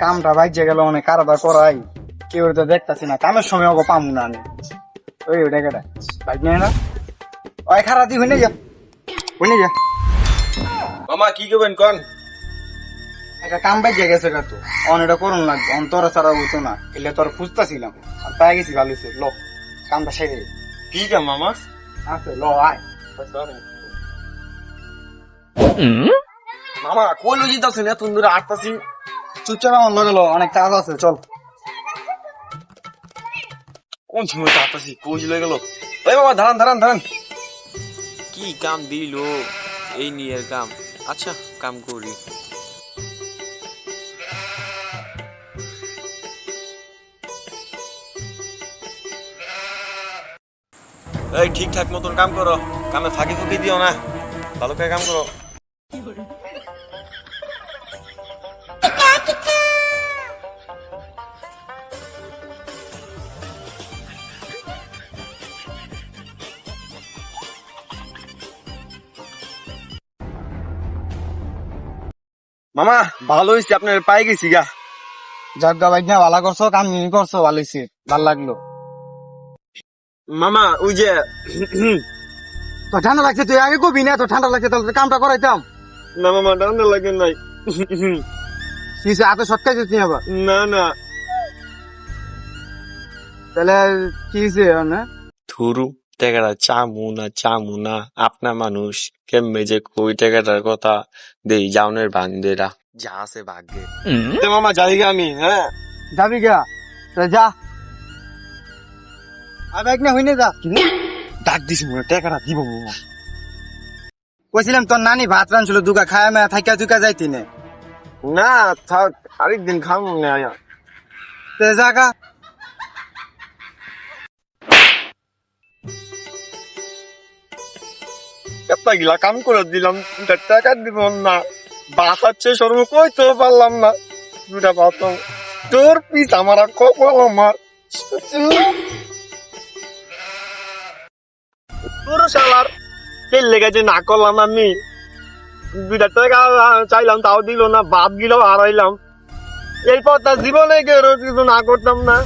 কামটা বাইজে গেল অনেক কারবার করাই কেউ তো দেখতাছি না কামের সময় ওকে পামু না আমি ওই ওটা কেটা বাইক নিয়ে না ওই খারাপ দি হইনে যা মামা কি করবেন কোন? একটা কাম বাইজে গেছে গা তো এটা করুন লাগবে অন্তরা ছাড়া হইতো না এলে তোর খুঁজতাছিলাম আর পাই গেছি ভালো হয়েছে ল কামটা সেরে কি কাম মামা? আছে ল আয় মামা কই লই যাচ্ছেন এত দূরে আটতাছি? চুপচাপ আমার লগে ল অনেক কাজ আছে চল কোন সময় আটতাছি কই লই গেল? এই মামা দাঁড়ান দাঁড়ান দাঁড়ান। কি কাম দিল এই নিয়ে কাম? আচ্ছা কাম করি। এই ঠিকঠাক মতন কাম করো, কামে ফাঁকি ফুকি দিও না, ভালো করে কাম করো। মামা ভালো হইছে আপনার পাই গেছি গা। জাগা বাইক না ভালো করছো কাম নিয়ে করছো ভালো হয়েছে ভাল লাগলো মামা ওই যে তো ঠান্ডা লাগছে তুই আগে কবি না তো ঠান্ডা লাগছে তাহলে কামটা করাইতাম না মামা ঠান্ডা লাগে নাই। কিসে হাতে সটকাইছিস নি আবার না না তাহলে কি হয়েছে না থুরু টাকাটা চামু না আপনা মানুষ কেমনে যে কই টাকাটার কথা দেই যাওনের বান্দেরা যা আছে ভাগ্যে। তে মামা যাই গা আমি। হ্যাঁ যাবি গা তো যা আর বাইক না হইনে যা ডাক দিছি মনে টাকাটা দিব মামা। কইছিলাম তোর নানি ভাত রানছিল দুগা খায় মা থাইকা তুইকা যাইতি নে না থাক আরেকদিন খাবো না আয়া। তে জাগা একটা গিলা কাম করে দিলাম টাকা দিব না বাসাচ্ছে সর্ব কইতে পারলাম না দুটা বাতাম তোর পিস আমার আর কপাল আমার তোর শালার তেল লেগেছে না করলাম আমি দুটা টাকা চাইলাম তাও দিল না বাপ গিলাও হারাইলাম এই পথটা জীবনে কেউ কিছু না করতাম না